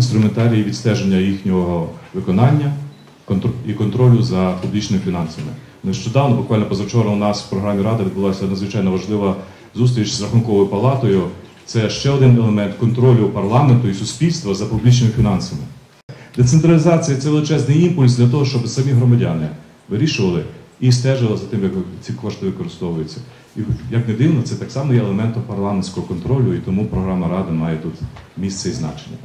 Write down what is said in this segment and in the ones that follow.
інструментарій відстеження їхнього виконання і контролю за публічними фінансами. Нещодавно, буквально позавчора, у нас в програмі Ради відбулася надзвичайно важлива зустріч з Рахунковою палатою. Це ще один елемент контролю парламенту і суспільства за публічними фінансами. Децентралізація – це величезний імпульс для того, щоб самі громадяни вирішували і стежили за тим, як ці кошти використовуються. І, як не дивно, це так само є елементом парламентського контролю, і тому програма Ради має тут місце і значення.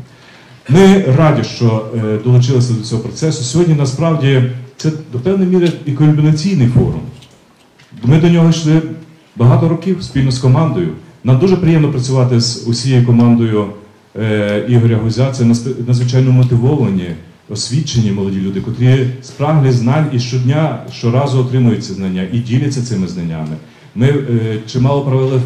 Ми раді, що долучилися до цього процесу. Сьогодні, насправді, це до певної міри і координаційний форум. Ми до нього йшли багато років спільно з командою. Нам дуже приємно працювати з усією командою Ігоря Гузя. Це надзвичайно мотивовані, освічені молоді люди, котрі спраглі знань і щоразу отримують ці знання і діляться цими знаннями. Ми чимало провели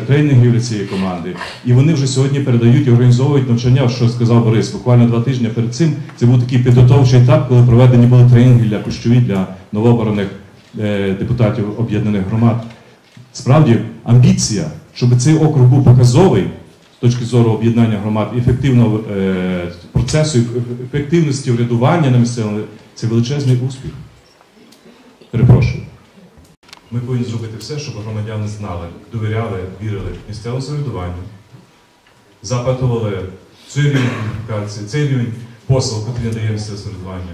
тренінгів для цієї команди, і вони вже сьогодні передають і організовують навчання, що сказав Борис. Буквально 2 тижні перед цим це був такий підготовчий етап, коли проведені були тренінги для Кущові, для новообраних депутатів об'єднаних громад. Справді, амбіція, щоб цей округ був показовий з точки зору об'єднання громад, ефективного процесу, ефективності врядування на місцевому, це величезний успіх. Перепрошую. Ми повинні зробити все, щоб громадяни знали, довіряли, вірили місцевому самоврядуванню, запитували цей рівень кваліфікації, цей рівень послуг, який надає місцеве самоврядування.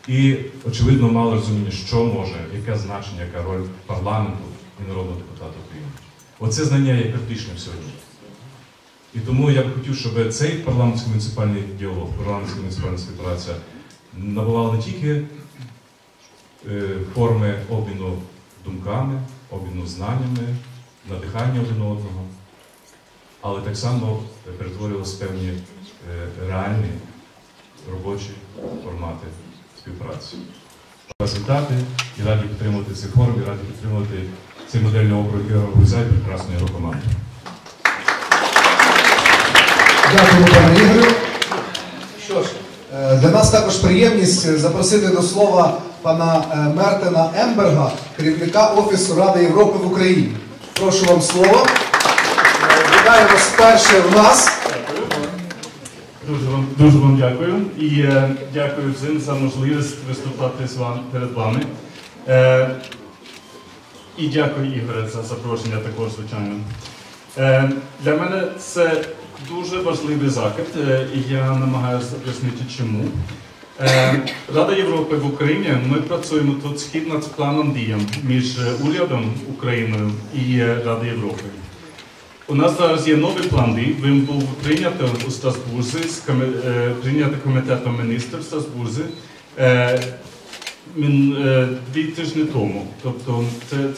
І, очевидно, мали розуміння, що може, яке значення, яка роль парламенту і народного депутата України. Оце знання є критичним сьогодні. І тому я б хотів, щоб цей парламентський муніципальний діалог, парламентська муніципальна співпраця набувала не тільки форми обміну думками, обміну знаннями, надихання один одного, але так само перетворювалися певні реальні робочі формати співпраці. Результати і раді підтримувати цей форум, і раді підтримувати цей модельний округ Ігоря Гузя і прекрасну його команду. Дякую, пане Ігорю. Що ж, для нас також приємність запросити до слова пана Мертена Емберга, керівника Офісу Ради Європи в Україні. Прошу вам слово. Вітаю вас вперше в нас. Дуже вам дякую. І дякую всім за можливість виступати перед вами. І дякую, Ігоре, за запрошення також, звичайно. Для мене це дуже важливий захід, і я намагаюся пояснити чому. Рада Європи в Україні, ми працюємо тут згідно з планом дій між урядом Україною і Радою Європи. У нас зараз є новий план дій, він був прийнятий у Страсбурзі, прийнятий Комітетом міністрів в Страсбурзі 2 тижні тому. Тобто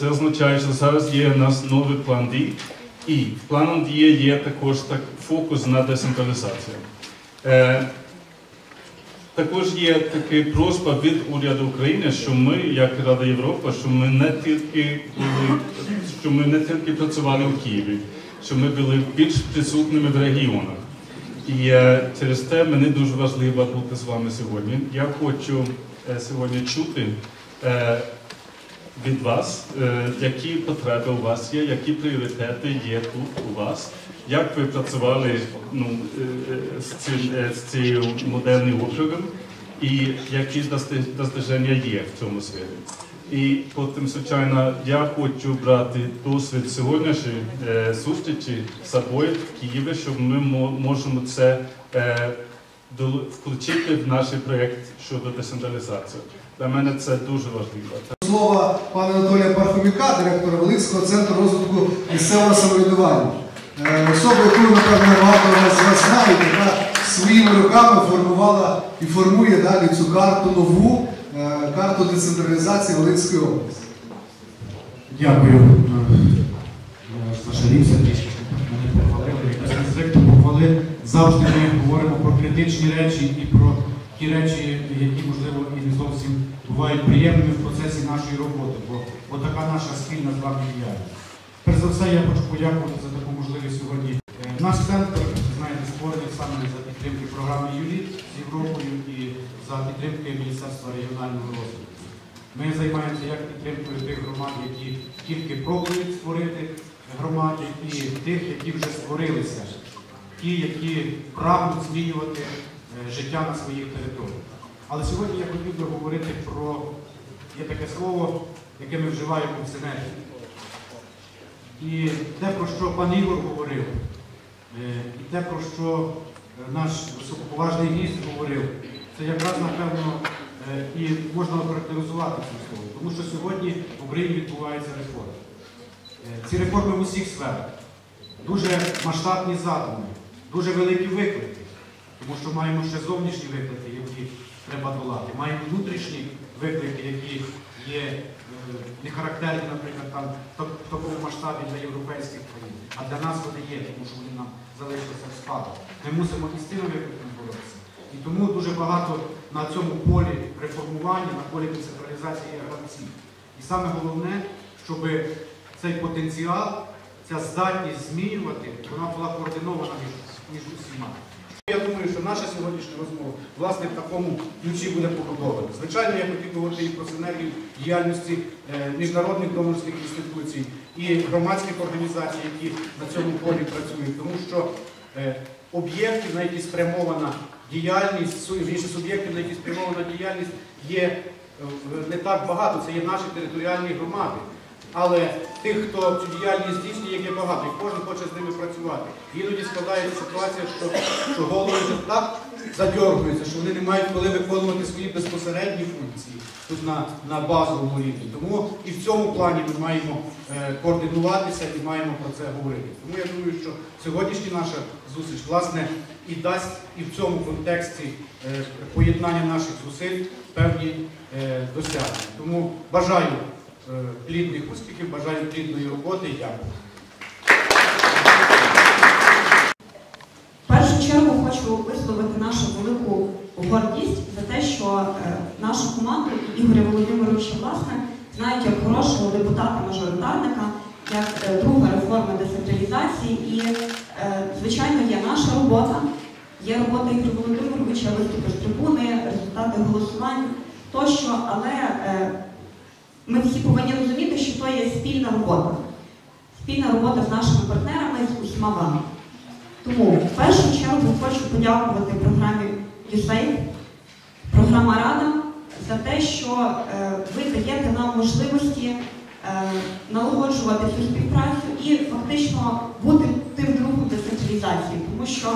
це означає, що зараз є у нас новий план дій, і в планом дії є також фокус на децентралізацію. Також є така просьба від уряду України, що ми, як Рада Європи, що ми не тільки працювали у Києві, що ми були більш присутніми в регіонах. І через те мені дуже важливо бути з вами сьогодні. Я хочу сьогодні чути від вас, які потреби у вас є, які пріоритети є тут у вас, як ви працювали з цією модельним округом і які достиження є в цьому світі. І потім, звичайно, я хочу брати досвід сьогоднішньої зустрічі з собою в Києві, щоб ми можемо це включити в наш проєкт щодо децентралізації. Для мене це дуже важливо. Слова пана Анатолія Пархомюка, директора Волинського центру розвитку місцевого самоврядування. Особа, яку, напевно, багато з вас знають, яка своїми руками формувала і формує далі цю карту нову, карту децентралізації Волинської області. Дякую. Зашарівся трішки, мене похвалили. Якраз директор похвалив. Завжди ми говоримо про критичні речі і про ті речі, які, можливо, і не зовсім бувають приємними в процесі нашої роботи, бо така наша спільна з вами діяльність. Перш за все, я хочу подякувати за таку можливість сьогодні. Наш центр, знаєте, створений саме за підтримки програми ЮЛІТ з Європою і за підтримки Міністерства регіонального розвитку. Ми займаємося як підтримкою тих громад, які тільки пробують створити громади, і тих, які вже створилися. ті, які прагнуть змінювати життя на своїх територіях. Але сьогодні я хотів би говорити про, є таке слово, яке ми вживаємо в синергії. І те, про що пан Ігор говорив, і те, про що наш високоповажний гість говорив, це якраз, напевно, і можна охарактеризувати цим словом. Тому що сьогодні в Україні відбуваються реформи. Ці реформи в усіх сферах. Дуже масштабні задуми, дуже великі виклики. Тому що маємо ще зовнішні виклики, які треба долати. Маємо внутрішні виклики, які є не характерні, наприклад, там, в такому масштабі для європейських країн. А для нас вони є, тому що вони нам залишилися в спадок. Ми мусимо і з цими викликами боротися. І тому дуже багато на цьому полі реформування, на полі децентралізації є гравців. І саме головне, щоб цей потенціал, ця здатність змінювати, вона була координована між усіма. Я думаю, що наша сьогоднішня розмова, власне, в такому ключі буде побудована. Звичайно, я хотів говорити і про синергію діяльності міжнародних донорських інституцій і громадських організацій, які на цьому полі працюють. Тому що об'єктів, на які спрямована діяльність, суб'єктів, на які спрямована діяльність, є не так багато, це є наші територіальні громади. Але тих, хто цю діяльність здійснює, є багато, і кожен хоче з ними працювати. Іноді складається ситуація, що голови так задьоргуються, що вони не мають коли виконувати свої безпосередні функції тут на базовому рівні. Тому і в цьому плані ми маємо координуватися і маємо про це говорити. Тому я думаю, що сьогоднішня наша зустріч, власне, і дасть і в цьому контексті поєднання наших зусиль певні досягнення. Тому бажаю плідних успіхів, бажаю плідної роботи і дякую. В першу чергу хочу висловити нашу велику гордість за те, що нашу команду Ігоря Володимировича, власне, знають як хорошого депутата-мажоритарника, як друга реформа децентралізації. І, звичайно, є наша робота, є робота Ігоря Володимировича, виступи з трибуни, результати голосувань тощо, але ми всі повинні розуміти, що то є спільна робота. Спільна робота з нашими партнерами, з усіма вами. Тому, в першу чергу, хочу подякувати програмі USAID, програма Рада, за те, що ви даєте нам можливості налагоджувати цю співпрацю і фактично бути тим другом децентралізації. Тому що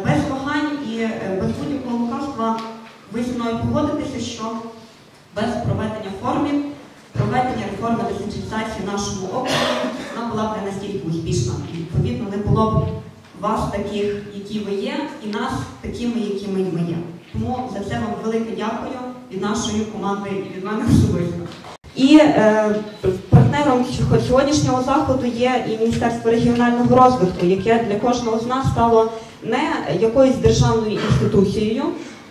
без вагань і без будь-якого лукавства ви зі мною погодитеся, що без проведення формів, проведення реформи децентралізації в нашому окрузі, вона була б не настільки успішна. І, відповідно, не було б вас таких, які ви є, і нас такими, якими ми є. Тому за це вам велике дякую від нашої команди і від мене особисто. І партнером сьогоднішнього заходу є і Міністерство регіонального розвитку, яке для кожного з нас стало не якоюсь державною інституцією,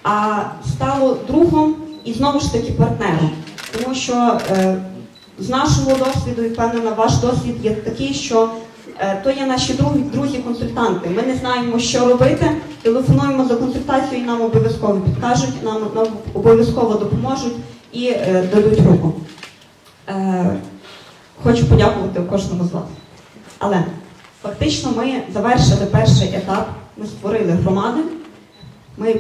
а стало другом і знову ж таки партнером. Тому що з нашого досвіду, і впевнена, ваш досвід є такий, що то є наші друзі-консультанти. Ми не знаємо, що робити, телефонуємо за консультацією, і нам обов'язково підкажуть, нам обов'язково допоможуть і дадуть руку. Хочу подякувати кожному з вас. Але фактично ми завершили перший етап, ми створили громади, ми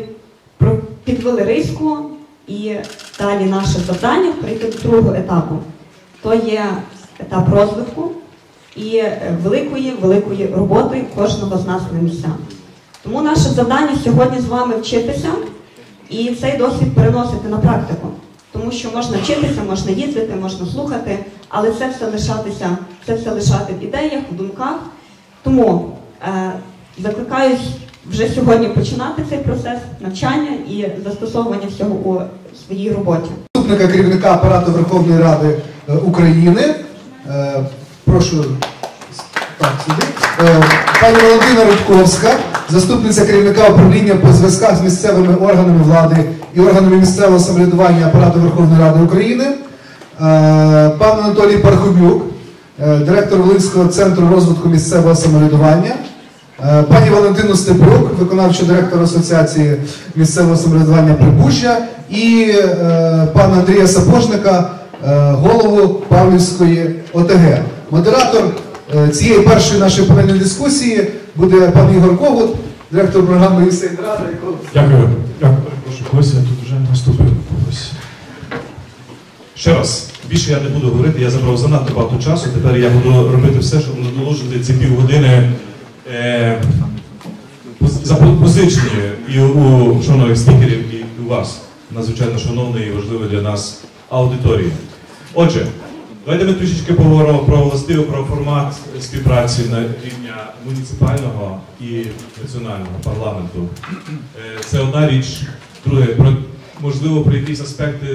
підвели риску, і далі наше завдання прийти до другого етапу. То є етап розвитку і великої роботи кожного з нас на місцях. Тому наше завдання сьогодні з вами вчитися і цей досвід переносити на практику. Тому що можна вчитися, можна їздити, можна слухати, але це все лишати в ідеях, в думках. Тому закликаю вже сьогодні починати цей процес навчання і застосовування всього у своїй роботі. Заступника керівника апарату Верховної Ради України. Прошу, так, сюди. Пані Валентина Рудковська, заступниця керівника управління по зв'язках з місцевими органами влади і органами місцевого самоврядування апарату Верховної Ради України. Пан Анатолій Пархомюк, директор Волинського центру розвитку місцевого самоврядування. Пані Валентину Степрук, виконавчий директор Асоціації місцевого самоврядування Прибужжя, і пана Андрія Сапожника, голову Павлівської ОТГ. Модератор цієї першої нашої панельної дискусії буде пан Ігор Когут, директор програми «Інсайд-Рада». Дякую. Перепрошую, Костя, я тут вже наступив. Ось. Ще раз, більше я не буду говорити, я забрав занадто багато часу, тепер я буду робити все, щоб надолужити ці півгодини запозичені і у шановних спікерів, і у вас, надзвичайно шановної і важливої для нас аудиторії. Отже, давайте ми трішечки поговоримо про властиву, про формат співпраці на рівня муніципального і національного парламенту. Це одна річ. Друге, можливо, про якісь аспекти,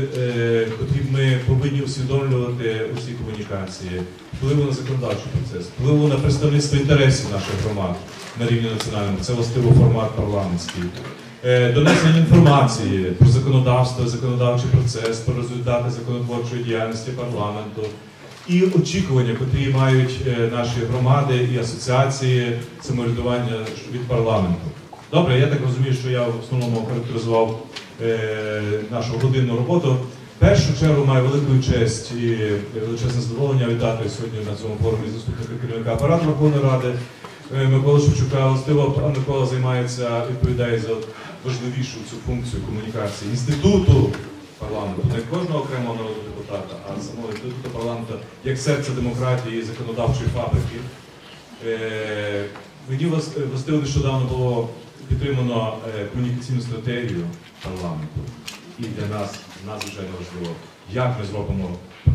котрі ми повинні усвідомлювати у цій комунікації, впливу на законодавчий процес, впливу на представництво інтересів наших громад на рівні національному, це властиво формат парламентський. Донесення інформації про законодавство, законодавчий процес, про результати законотворчої діяльності парламенту і очікування, котрі мають наші громади і асоціації самоврядування від парламенту. Добре, я так розумію, що я в основному охарактеризував нашу годинну роботу. В першу чергу маю велику честь і величезне задоволення вітати сьогодні на цьому форумі заступника керівника апарату Верховної Ради Миколи Шевчука. Властиво, пан Микола відповідає за важливішу цю функцію комунікації інституту парламенту, не кожного окремого народного депутата, а самого інституту парламенту як серце демократії і законодавчої фабрики. Мені властиво нещодавно було підтримано комунікаційну стратегію парламенту. І для нас надзвичайно важливо, як ми зробимо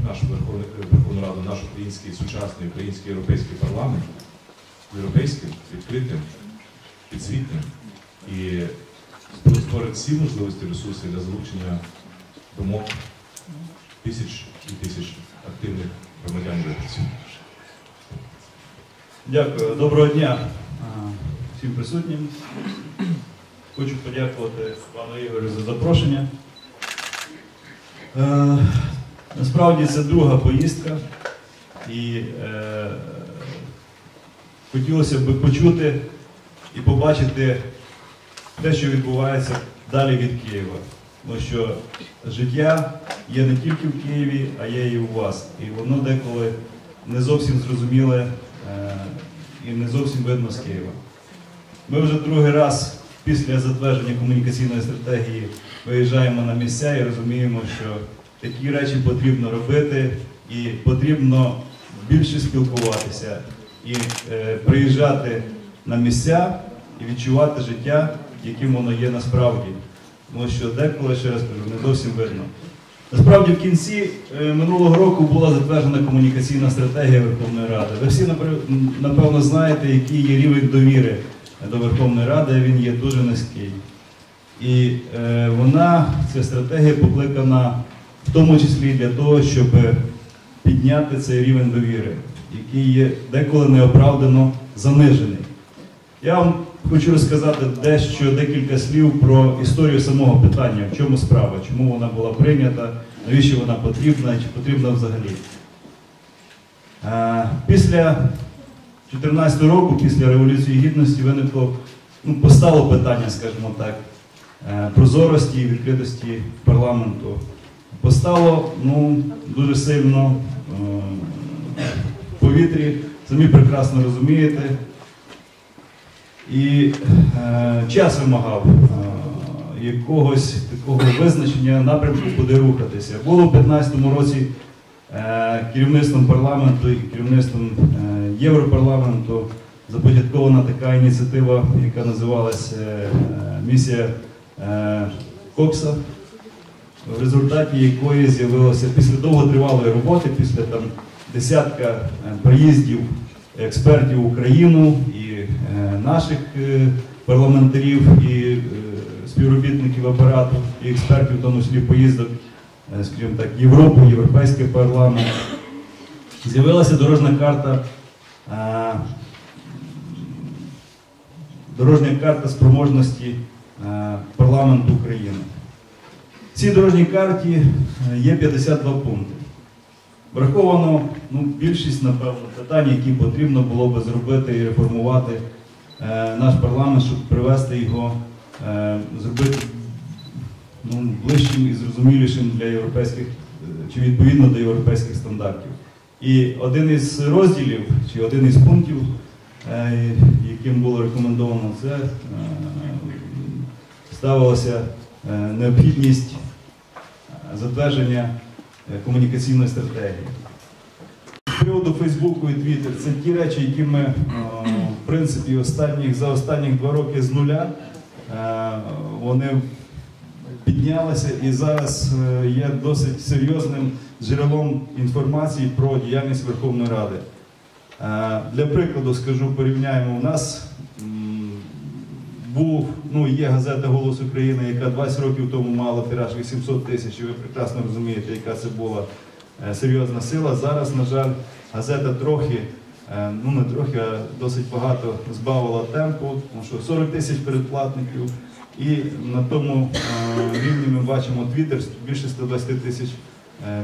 нашу Верховну Раду, наш український, сучасний український європейський парламент, європейським, відкритим, підзвітним і створить всі можливості, ресурси для залучення думок тисяч і тисяч активних громадян виборців. Дякую. Доброго дня всім присутнім. Хочу подякувати пану Ігорю за запрошення. Насправді це друга поїздка і хотілося б почути і побачити те, що відбувається далі від Києва. Тому що життя є не тільки в Києві, а є і у вас. І воно деколи не зовсім зрозуміле і не зовсім видно з Києва. Ми вже другий раз після затвердження комунікаційної стратегії виїжджаємо на місця і розуміємо, що такі речі потрібно робити і потрібно більше спілкуватися і приїжджати на місця і відчувати життя, яким воно є насправді. Тому що деколи, ще раз кажу, не зовсім видно. Насправді в кінці минулого року була затверджена комунікаційна стратегія Верховної Ради. Ви всі, напевно, знаєте, який є рівень довіри до Верховної Ради, він є дуже низький. І ця стратегія покликана в тому числі для того, щоб підняти цей рівень довіри, який є деколи неоправдано занижений. Я вам хочу розказати декілька слів про історію самого питання, в чому справа, чому вона була прийнята, навіщо вона потрібна, чи потрібна взагалі. Після 2014 року, після Революції Гідності, постало питання, скажімо так, прозорості і відкритості парламенту. Постало дуже сильно в повітрі, самі прекрасно розумієте. І час вимагав якогось такого визначення напрямку, куди рухатися. Було в 2015 році керівництвом парламенту і керівництвом Європарламенту започаткована така ініціатива, яка називалась «Місія Кокса», в результаті якої з'явилося після довготривалої роботи, після десятка приїздів експертів в Україну і наших парламентарів і співробітників апарату, і експертів, в тому числі поїздок, скажімо так, Європу, Європейський парламент. З'явилася дорожня карта спроможності парламенту України. В цій дорожній карті є 52 пункти. Враховано більшість, напевно, питань, які потрібно було би зробити і реформувати наш парламент, щоб привести його, зробити ближчим і зрозумілішим для європейських, чи відповідно до європейських стандартів. І один із розділів, чи один із пунктів, яким було рекомендовано це, ставилася необхідність затвердження комунікаційної стратегії. З приводу Фейсбуку і Твіттер, це ті речі, які ми, в принципі, за останні 2 роки з нуля, вони піднялися і зараз є досить серйозним джерелом інформації про діяльність Верховної Ради. Для прикладу скажу, порівняємо, у нас є газета «Голос України», яка 20 років тому мала тираж 800 тисяч, і ви прекрасно розумієте, яка це була серйозна сила. Зараз, на жаль, газета трохи, не трохи, а досить багато збавила темпу, тому що 40 тисяч передплатників, і на тому рівні ми бачимо Twitter більше 120 тисяч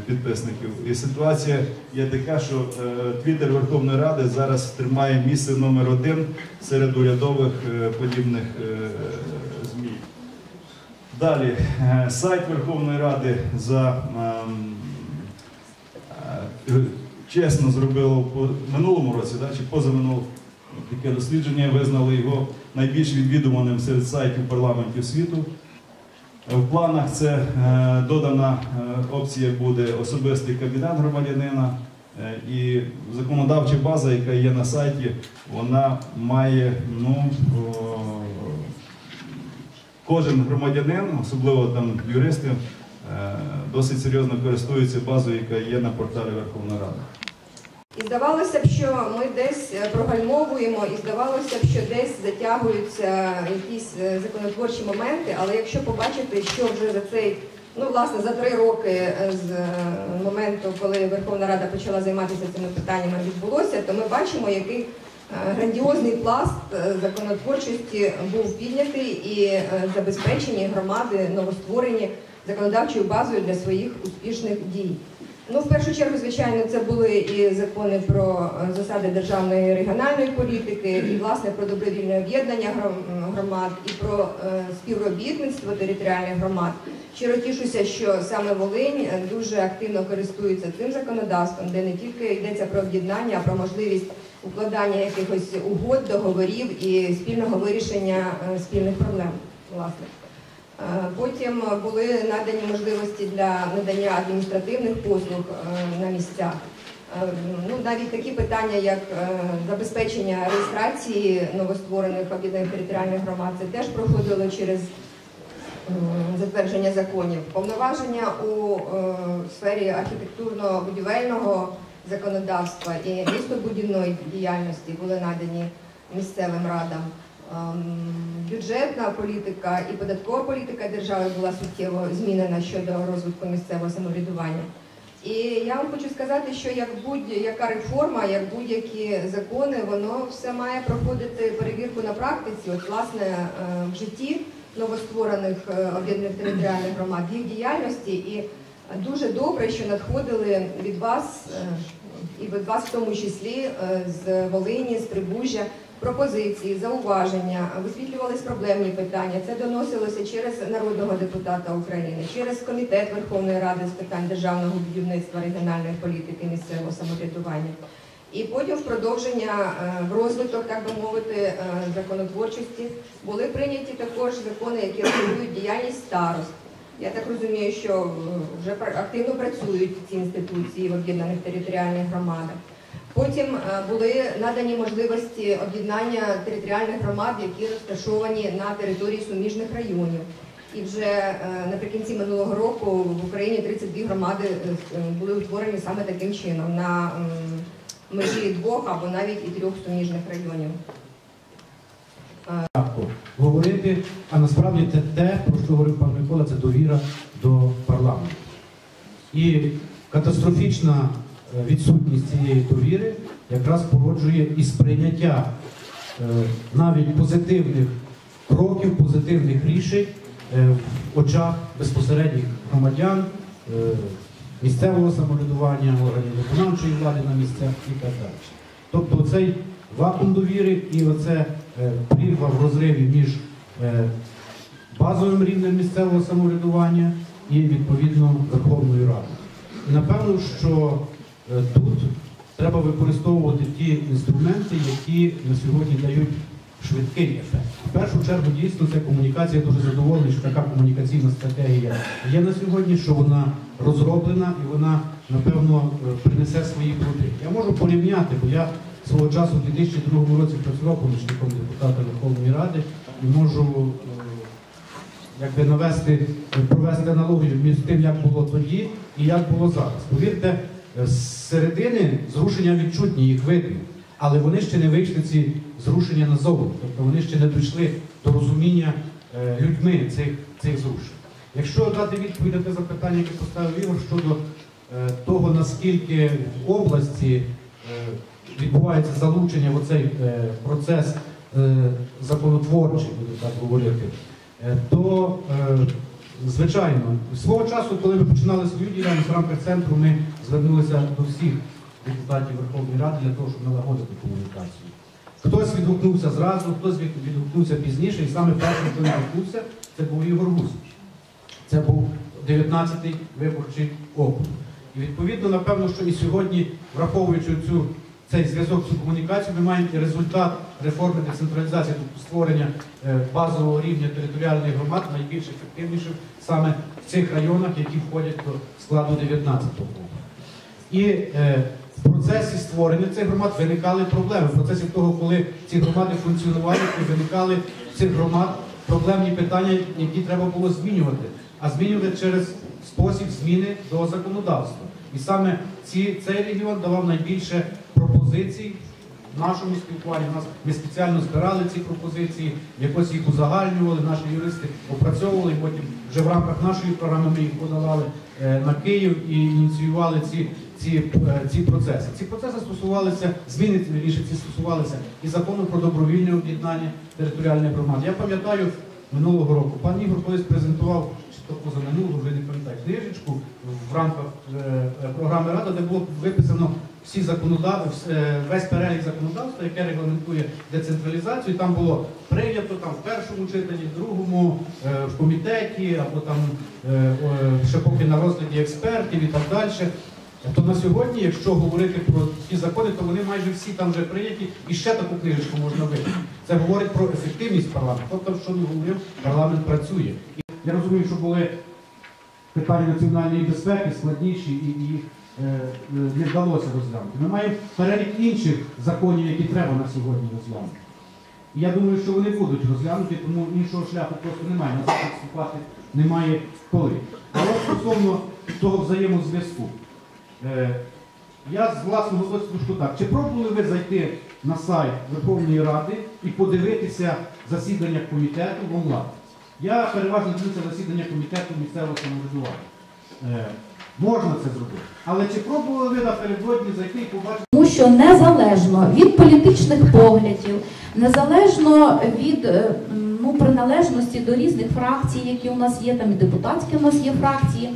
підписників. І ситуація є така, що Twitter Верховної Ради зараз тримає місце номер 1 серед урядових подібних ЗМІ. Далі, сайт Верховної Ради чесно зробило по минулому році, чи позаминулому, таке дослідження, визнали його найбільш відвідуваним серед сайтів парламентів світу. В планах це додана опція буде особистий кабінет громадянина, і законодавча база, яка є на сайті, вона має, кожен громадянин, особливо там юристи, досить серйозно користуються базою, яка є на порталі Верховної Ради. І здавалося б, що ми десь прогальмовуємо, і здавалося б, що десь затягуються якісь законотворчі моменти, але якщо побачити, що вже за цей, власне, за 3 роки з моменту, коли Верховна Рада почала займатися цими питаннями, відбулося, то ми бачимо, який грандіозний пласт законотворчості був піднятий і забезпечені громади новостворені законодавчою базою для своїх успішних дій. В першу чергу, звичайно, це були і закони про засади державної регіональної політики, і, власне, про добровільне об'єднання громад, і про співробітництво територіальних громад. Щиро тішуся, що саме Волинь дуже активно користується цим законодавством, де не тільки йдеться про об'єднання, а про можливість укладання якихось угод, договорів і спільного вирішення спільних проблем, власне. Потім були надані можливості для надання адміністративних послуг на місцях. Навіть такі питання, як забезпечення реєстрації новостворених об'єднаних територіальних громад, це теж проходило через затвердження законів. Повноваження у сфері архітектурно-будівельного законодавства і містобудівної діяльності були надані місцевим радам. Бюджетна політика і податкова політика держави була суттєво змінена щодо розвитку місцевого самоврядування. І я вам хочу сказати, що як будь-яка реформа, як будь-які закони, воно все має проходити перевірку на практиці, власне, в житті новостворених об'єднаних територіальних громад, їх діяльності. І дуже добре, що надходили від вас, і від вас в тому числі, з Волині, з Прибужжя, пропозиції, зауваження, висвітлювались проблемні питання. Це доносилося через народного депутата України, через Комітет Верховної Ради з питань державного будівництва, регіональної політики, місцевого самоврядування. І потім в продовження, в розвиток, так би мовити, законотворчості були прийняті також закони, які регулюють діяльність старост. Я так розумію, що вже активно працюють ці інституції в об'єднаних територіальних громадах. Потім були надані можливості об'єднання територіальних громад, які розташовані на території суміжних районів. І вже наприкінці минулого року в Україні 32 громади були утворені саме таким чином, на межі 2 або навіть і 3 суміжних районів. Говорити, а насправді це те, про що говорив пан Микола, це довіра до парламенту. І катастрофічна відсутність цієї довіри якраз породжує і сприйняття навіть позитивних кроків, позитивних рішень в очах безпосередніх громадян, місцевого самоврядування, органів виконавчої влади на місцях і так далі. Тобто цей вакуум довіри і оце прірва в розриві між базовим рівнем місцевого самоврядування і, відповідно, Верховною Радою. І напевно, що тут треба використовувати ті інструменти, які на сьогодні дають швидкий ефект. В першу чергу, дійсно, це комунікація. Я дуже задоволений, що така комунікаційна стратегія є на сьогодні, що вона розроблена і вона, напевно, принесе свої плоди. Я можу порівняти, бо я свого часу в 2002 році працював помічником депутата Верховної Ради і можу провести аналогію між тим, як було тоді і як було зараз. Повірте, з середини зрушення відчутні, їх видно, але вони ще не вийшли, ці зрушення назовні, тобто вони ще не дійшли до розуміння людьми цих зрушень. Якщо дати відповідь на те запитання, яке поставив Ігор, щодо того, наскільки в області відбувається залучення в цей процес законотворчий, буду так говорити, то, звичайно, свого часу, коли ми починали свою діяльність в рамках центру, ми звернулися до всіх депутатів Верховної Ради для того, щоб налагодити комунікацію. Хтось відгукнувся зразу, хтось відгукнувся пізніше, і саме перший, хто відгукнувся, це був Ігор Гусич. Це був 19-й виборчий округ. І відповідно, напевно, що і сьогодні, враховуючи цей зв'язок, цю комунікацію, ми маємо і результат реформи децентралізації, тобто створення базового рівня територіальних громад найбільш ефективніших саме в цих районах, які входять до складу 19-го округу. І в процесі створення цих громад виникали проблеми. В процесі того, коли ці громади функціонували, виникали в цих громад проблемні питання, які треба було змінювати. А змінювати через спосіб зміни до законодавства. І саме цей регіон давав найбільше пропозицій в нашому спілкуванні. Ми спеціально збирали ці пропозиції, якось їх узагальнювали, наші юристи опрацьовували, і потім вже в рамках нашої програми ми їх подавали на Київ і ініціювали ці процеси. Ці процеси стосувалися, зміни ці стосувалися і закону про добровільне об'єднання територіальних громад. Я пам'ятаю, минулого року пан Ігор колись презентував, чи то позаминулого, вже не пам'ятаю, книжечку в рамках програми Рада, де було виписано весь перелік законодавства, яке регламентує децентралізацію. Там було прийнято в першому читанні, в другому, в комітеті, або там ще поки на розгляді експертів і так далі. То на сьогодні, якщо говорити про ті закони, то вони майже всі там вже прийняті, і ще таку книжечку можна видати. Це говорить про ефективність парламенту. Тобто, що не говорив, парламент працює. І я розумію, що були питання національної безпеки складніші, і їх не вдалося розглянути. Ми маємо перелік інших законів, які треба на сьогодні розглянути. І я думаю, що вони будуть розглянуті, тому іншого шляху просто немає. На це вступати немає коли. Але стосовно того взаємозв'язку. Я з власного досвіду скажу так. Чи пробували ви зайти на сайт Верховної Ради і подивитися засідання комітету в онлайн? Я переважно дивлюся засідання комітету місцевого самоврядування. Можна це зробити. Але чи пробували ви напередодні зайти і побачити? Тому що незалежно від політичних поглядів, незалежно від приналежності до різних фракцій, які у нас є, там і депутатські у нас є фракції,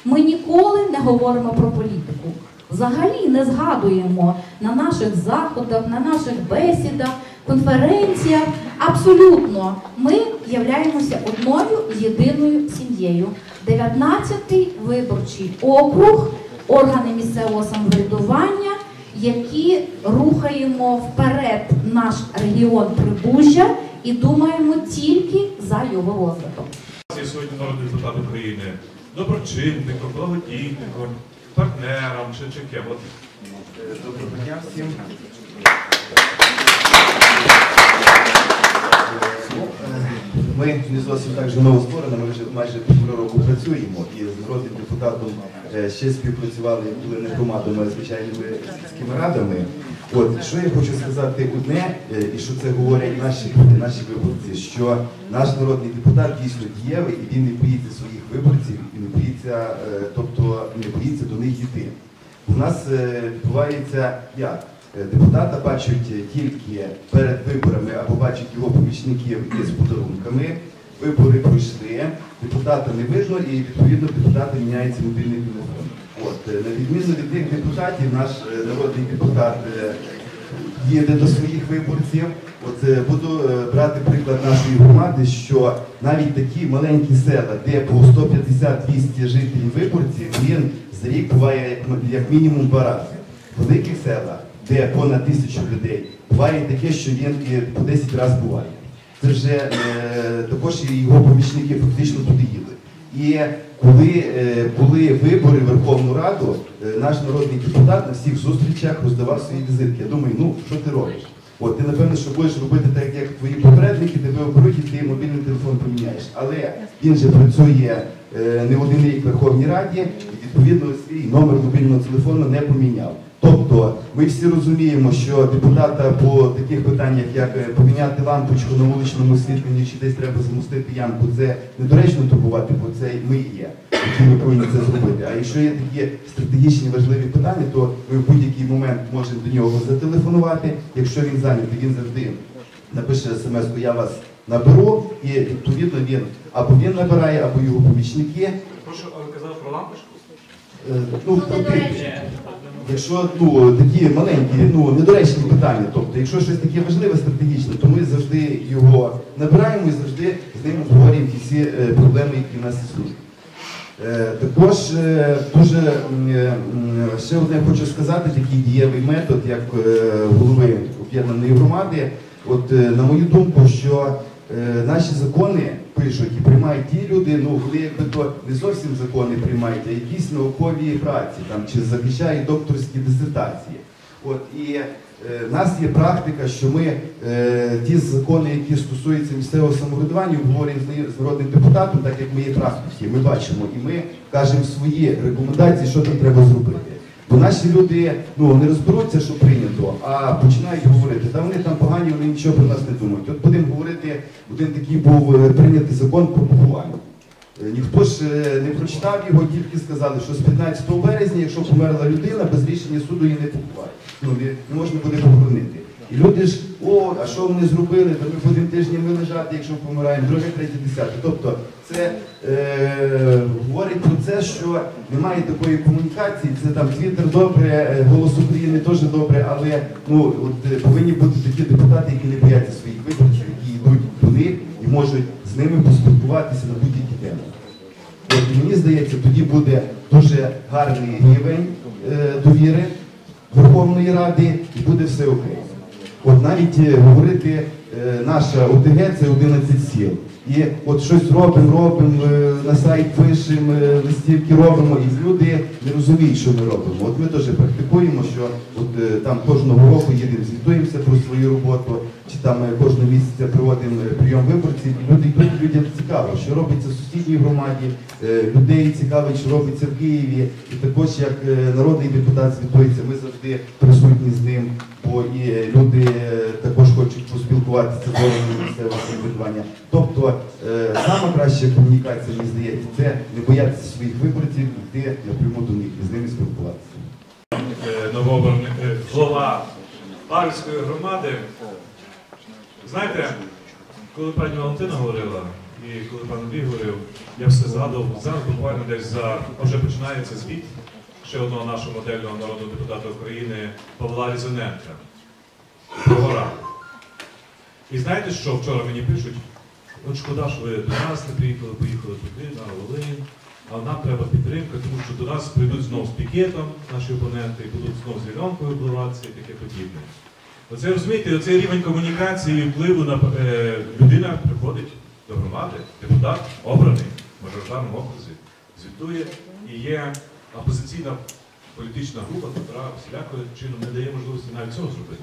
ми ніколи не говоримо про політику. Взагалі не згадуємо на наших заходах, на наших бесідах, конференціях. Абсолютно ми являємося одною єдиною сім'єю. 19-й виборчий округ, органи місцевого самоврядування, які рухаємо вперед наш регіон Прибужжя і думаємо тільки за його розвиток. Я сьогодні народний депутат України, доброчинником, благодійником, партнером чи ким. Доброго дня всім. Ми не зовсім так же новостворено, ми вже майже півтора року працюємо і з народним депутатом ще співпрацювали, коли не громадами, а звичайними сільськими радами. От, що я хочу сказати одне, і що це говорять наші виборці, що наш народний депутат дійсно дієвий, і він не боїться своїх виборців, і не боїться, тобто не боїться до них йти. У нас відбувається як? Депутата бачать тільки перед виборами або бачать його помічників із подарунками. Вибори пройшли, депутата не видно і відповідно депутата міняється мобільний телефон. От, на відміну від тих депутатів, наш народний депутат їде до своїх виборців. От, буду брати приклад нашої громади, що навіть такі маленькі села, де по 150-200 жителів виборців, він за рік буває як мінімум 2 рази. В великих селах, де понад 1000 людей, буває таке, що він і по 10 разів буває. Це вже також і його помічники фактично туди їли. І коли були вибори в Верховну Раду, наш народний депутат на всіх зустрічах роздавав свої візитки. Я думаю, ну, що ти робиш? От, ти, напевно, що будеш робити так, як твої попередники, тебе оберуть і ти мобільний телефон поміняєш. Але він же працює не один рік в Верховній Раді і, відповідно, свій номер мобільного телефону не поміняв. Тобто, ми всі розуміємо, що депутата по таких питаннях, як поміняти лампочку на вуличному освітленні, чи десь треба замостити ямку, це недоречно турбувати, бо це ми і є, які ми повинні це зробити. А якщо є такі стратегічні важливі питання, то ми в будь-який момент можемо до нього зателефонувати. Якщо він зайнятий, він завжди напише смс-ку «Я вас наберу», і відповідно або він набирає, або його помічники. Прошу, ви казали про лампочку? Якщо такі маленькі, недоречні питання, тобто, якщо щось таке важливе, стратегічне, то ми завжди його набираємо і завжди з ним обговорюємо ті всі проблеми, які в нас існують. Також дуже ще одне хочу сказати, такий дієвий метод, як голови об'єднаної громади. От, на мою думку, що наші закони пишуть і приймають ті люди, вони якби то не зовсім закони приймають, а якісь наукові праці, там, чи захищають докторські дисертації. От, і в нас є практика, що ми ті закони, які стосуються місцевого самоврядування, обговорюємо з народним депутатом, так як ми є практики, ми бачимо, і ми кажемо свої рекомендації, що там треба зробити. Бо наші люди не розберуться, що прийнято, а починають говорити, та вони там погані, вони нічого про нас не думають. От будемо говорити, один такий був прийнятий закон про поховання. Ніхто ж не прочитав його, тільки сказали, що з 15 березня, якщо померла людина, без рішення суду її не поховають. Не можна буде похоронити. І люди ж, а що вони зробили, то ми будемо тижнями лежати, якщо помираємо, друге, третє, десяте. Тобто це говорить про це, що немає такої комунікації, це там Твіттер добре, Голос України теж добре, але повинні бути такі депутати, які не бояться своїх виборців, які йдуть до них і можуть з ними поспілкуватися на будь-які теми. От, мені здається, тоді буде дуже гарний рівень довіри Верховної Ради і буде все окей. От навіть говорити, наша ОТГ – це 11 сіл. І от щось робимо, на сайт пишемо, листівки робимо, і люди не розуміють, що ми робимо. От ми теж практикуємо, що от, там кожного року їдемо, звітуємося про свою роботу, чи там кожного місяця проводимо прийом виборців, і люди йдуть, людям цікаво, що робиться в сусідній громаді, людей цікавить, що робиться в Києві, і також як народний депутат звітується, ми завжди присутні з ним, бо і люди також хочуть поспілкуватися з органами місцевого самоврядування. Тобто, сама краща комунікація, мені здається, це не боятися своїх виборців, йти напряму до них і з ними спілкуватися. Новообраний голова Павлівської громади. Знаєте, коли пані Валентина говорила і коли пан Андрій говорив, я все згадував, зараз буквально десь вже починається звіт ще одного нашого модельного народного депутата України Павла Різаненка про гора. І знаєте, що вчора мені пишуть? От шкода, що ви до нас не приїхали, поїхали туди, на Волинь, а нам треба підтримка, тому що до нас прийдуть знов з пікетом наші опоненти, і будуть знов з вільонкою обливатися і таке подібне. Оце, розумієте, оцей рівень комунікації і впливу на людина приходить до громади, депутат обраний в мажоритарному окрузі, звітує, і є опозиційна політична група, яка всілякою чином не дає можливості навіть цього зробити.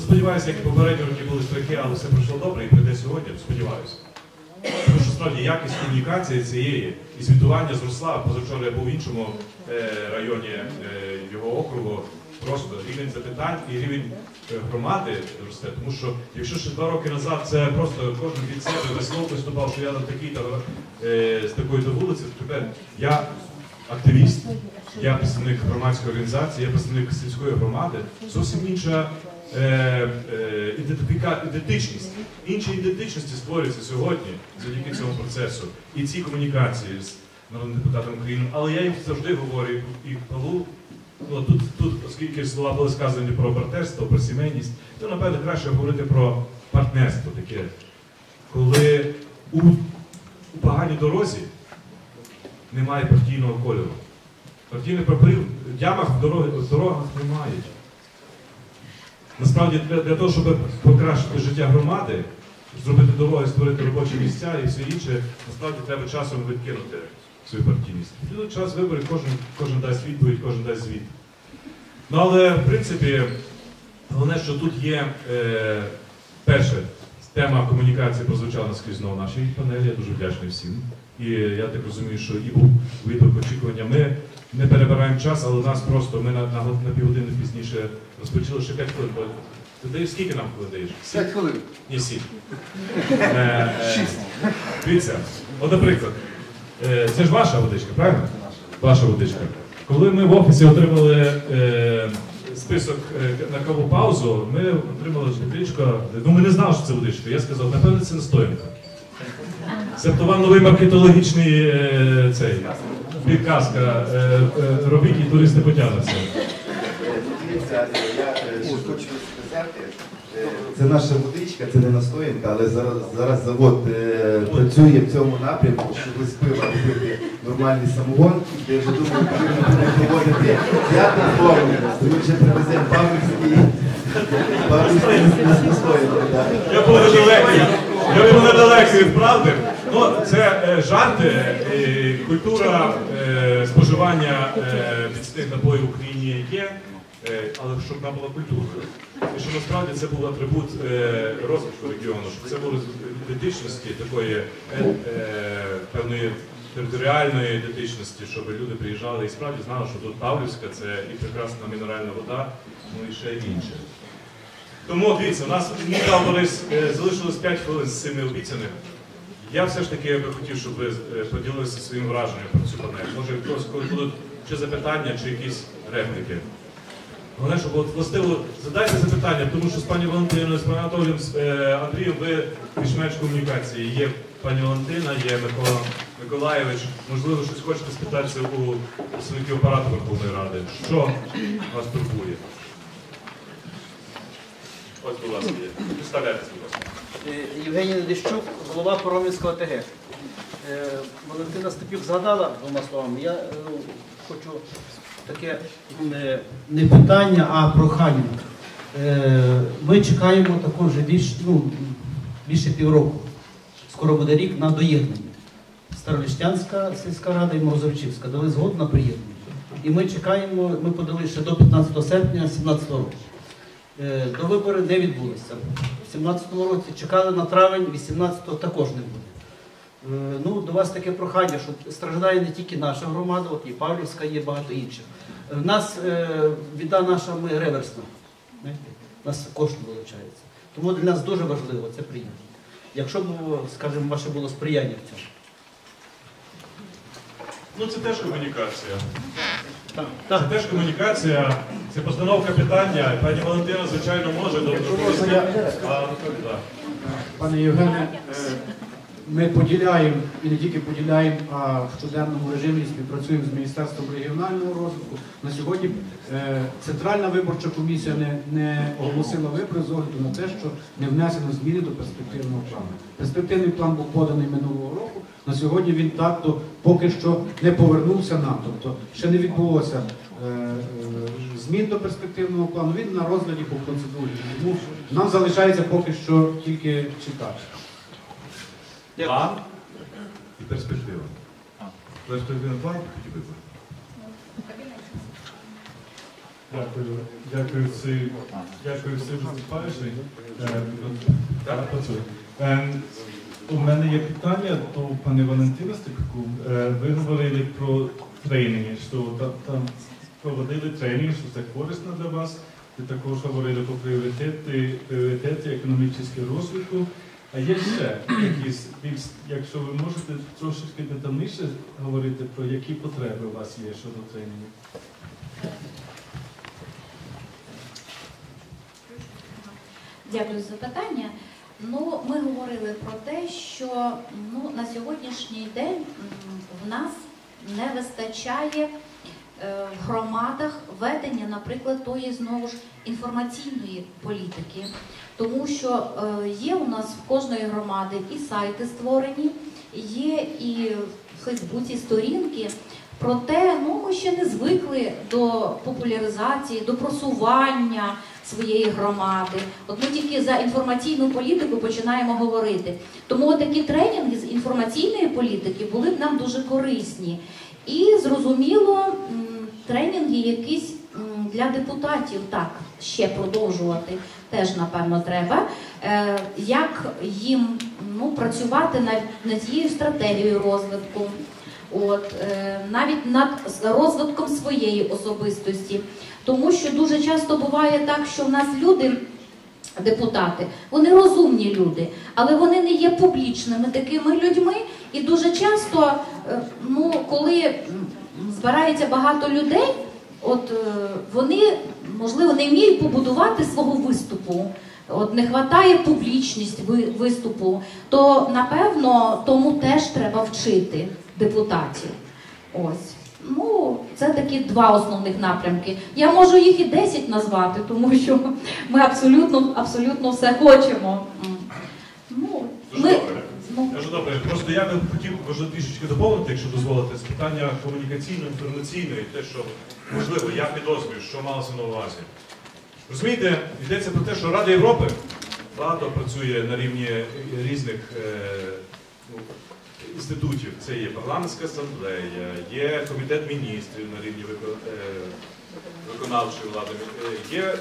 Сподіваюся, як і попередні роки були страхи, але все пройшло добре і прийде сьогодні, сподіваюся. Тому що справді якість комунікації цієї і звітування зросла. Позавчора я був в іншому районі його округу. Просто рівень запитань і рівень громади росте. Тому що якщо ще 2 роки назад це просто кожен від себе весело виступав, що я на такій-то з такої-то вулиці, то тепер я активіст, я представник громадської організації, я представник сільської громади, зовсім інша ідентичність. Інші ідентичності створюються сьогодні завдяки цьому процесу і цій комунікації з народним депутатом України. Але я їм завжди говорю, і Павлу, тут, оскільки слова були сказані про братерство, про сімейність, то, напевно, краще говорити про партнерство таке. Коли у поганій дорозі немає партійного кольору. Партійних прапорів в ямах в дорогах немає. Насправді, для того, щоб покращити життя громади, зробити дороги, створити робочі місця і все інше, насправді треба часом відкинути свою партійність. І час виборів, кожен дасть відповідь, кожен дасть звіт. Ну, але, в принципі, головне, що тут є, перше, тема комунікації прозвучала наскрізно в нашій панелі, я дуже вдячний всім. І я так розумію, що і був відповідь очікування. Ми не перебираємо час, але у нас просто, ми на півгодини пізніше розпочали ще 5 хвилин. Ти даєш скільки нам хвилин даєш? 5 хвилин. Ні, 7. 6. Дивіться, от, наприклад, це ж ваша водичка, правильно? Ваша водичка. Коли ми в офісі отримали список на каву паузу, ми отримали водичку, ну ми не знали, що це водичка. Я сказав, напевно, це настоянка. Це вам новий маркетологічний підказка. Робіть і туристи потягнуться. Дивіться, я ще хочу сказати, це наша водичка, це не настоянка, але зараз завод працює в цьому напрямку, щоб з пива робити нормальний самогон, де я вже думаю, потрібно буде проводити п'яту форму, ми вже привеземо павлівський настоянку. Я був недалекий від правди. Ну, це жарти, культура споживання міцних напоїв в Україні є, але щоб вона була культурою. І що насправді це був атрибут розвитку регіону, щоб це було ідентичності, такої певної територіальної ідентичності, щоб люди приїжджали і справді знали, що тут Павлівська, це і прекрасна мінеральна вода, ну і ще інше. Тому, дивіться, у нас Борис, залишилось 5 хвилин з цими обіцяних. Я все ж таки би хотів, щоб ви поділилися своїм враженням про цю панель. Може, коли будуть чи запитання, чи якісь репліки. Головне, щоб властиво задайте запитання, тому що з пані Валентиною, з пані Анатолієм, з Андрієм ви більш-менш в комунікації. Є пані Валентина, є Микола Миколаєвич. Можливо, щось хочете спитатися у представників апарату Верховної Ради. Що вас турбує? Ось, будь ласка, є. Представляйтеся, будь ласка. Євгеній Недищук, голова Паромівського ОТГ. Валентина Степюк згадала двома словами. Я хочу таке не питання, а прохання. Ми чекаємо також більше півроку. Скоро буде рік на доєднання. Староліштянська сільська рада і Морозовичівська дали згоду на приєднання. І ми чекаємо, ми подали ще до 15 серпня 2017 року. До виборів не відбулися. У 2017 році чекали на травень, 2018-го також не буде. Ну, до вас таке прохання, що страждає не тільки наша громада, от і Павлівська, є багато інших. У нас біда наша, ми реверсна. У нас кошти вилучаються. Тому для нас дуже важливо це прийняти. Якщо б, скажімо, ваше було сприяння в цьому. Ну, це теж комунікація. Так. Це теж комунікація, це постановка питання. Пані Валентина, звичайно, може доповісти. Пане Євгене, ми поділяємо, і не тільки поділяємо, а в щоденному режимі співпрацюємо з Міністерством регіонального розвитку. На сьогодні Центральна виборча комісія не оголосила вибори з огляду на те, що не внесено зміни до перспективного плану. Перспективний план був поданий минулого року, на сьогодні він поки що не повернувся нам. Тобто ще не відбулося змін до перспективного плану, він на розгляді по процедурі. Тому нам залишається поки що тільки читати. План і перспектива. Перспективний план і вибори. Дякую всім виступаючим. У мене є питання до пані Валентини Степюку. Ви говорили про тренінги, що там проводили тренінги, що це корисно для вас. Ви також говорили про пріоритети економічного розвитку. А є ще якісь, якщо ви можете трошечки детальніше говорити про які потреби у вас є щодо тренінгів? Дякую за запитання. Ну, ми говорили про те, що на сьогоднішній день в нас не вистачає в громадах ведення, наприклад, тої знову ж інформаційної політики. Тому що є у нас в кожної громади і сайти створені, є і в Фейсбуці сторінки. Проте ми ще не звикли до популяризації, до просування своєї громади. От ми тільки за інформаційну політику починаємо говорити. Тому такі тренінги з інформаційної політики були б нам дуже корисні. І, зрозуміло, тренінги якісь для депутатів, так, ще продовжувати теж, напевно, треба. Як їм працювати над цією стратегією розвитку, навіть над розвитком своєї особистості. Тому що дуже часто буває так, що в нас люди, депутати, вони розумні люди, але вони не є публічними такими людьми. І дуже часто, коли збирається багато людей, вони, можливо, не вміють побудувати свого виступу, не вистачає публічність виступу, то, напевно, тому теж треба вчити депутатів. Ось. Це такі два основних напрямки. Я можу їх і 10 назвати, тому що ми абсолютно все хочемо. Дуже добре. Просто я би хотів, можливо, трішечки доповнити, якщо дозволите, з питання комунікаційно-інформаційної, те, що, можливо, я підозрюю, що малося на увазі. Розумієте, йдеться про те, що Рада Європи багато працює на рівні різних інститутів. Це є парламентська асамблея, є комітет міністрів на рівні виконавчої влади, є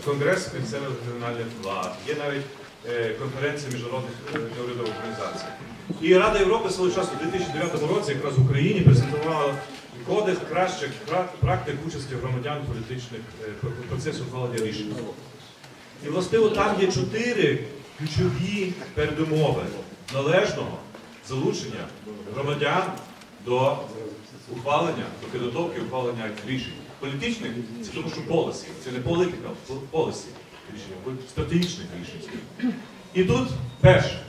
Конгрес місцевих регіональних влад, є навіть конференція міжнародних неурядових організацій. І Рада Європи свого часу у 2009 році якраз в Україні презентувала кодекс кращих практик участі громадян в політичних процесах ухвалення рішень. І, властиво, там є 4 ключові передумови належного залучення громадян до ухвалення, до підготовки ухвалення рішень. Політичних – це тому, що policy, це не political, policy рішення, стратегічних рішень. І тут перше.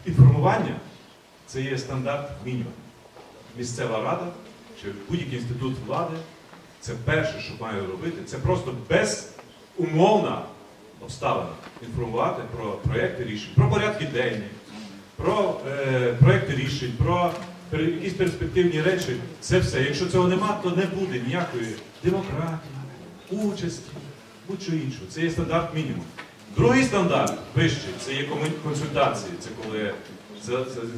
Інформування – це є стандарт мінімум. Місцева рада чи будь-який інститут влади – це перше, що має робити. Це просто безумовна обставина інформувати про проєкти рішень, про порядки денні, про проєкти рішень, про якісь перспективні речі. Це все. Якщо цього нема, то не буде ніякої демократії, участі, будь-що іншого. Це є стандарт мінімум. Другий стандарт вищий – це є консультації. Це коли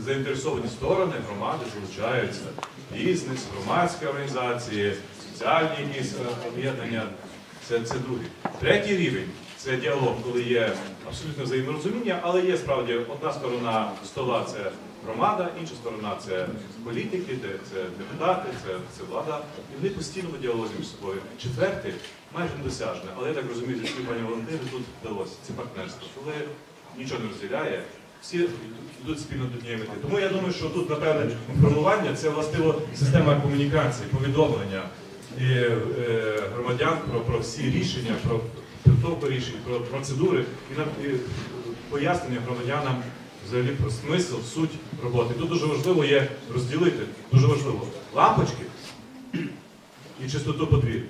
заінтересовані сторони, громади залучаються, бізнес, громадські організації, соціальні якісь об'єднання. Це другий. Третій рівень – це діалог, коли є абсолютне взаєморозуміння, але є справді одна сторона стола – це громада, інша сторона – це політики, це депутати, це влада. І вони постійно в діалозі між собою. Четвертий – майже недосяжне, але я так розумію, що пані Валентини тут вдалося. Це партнерство, коли нічого не розділяє, всі йдуть спільно до однієї мети. Тому я думаю, що тут, напевне, інформування – це, властиво, система комунікації, повідомлення громадян про всі рішення, про підготовку рішень, про процедури і пояснення громадянам взагалі про смисл, суть роботи. Тут дуже важливо є розділити, дуже важливо, лампочки і чистоту подвір'я.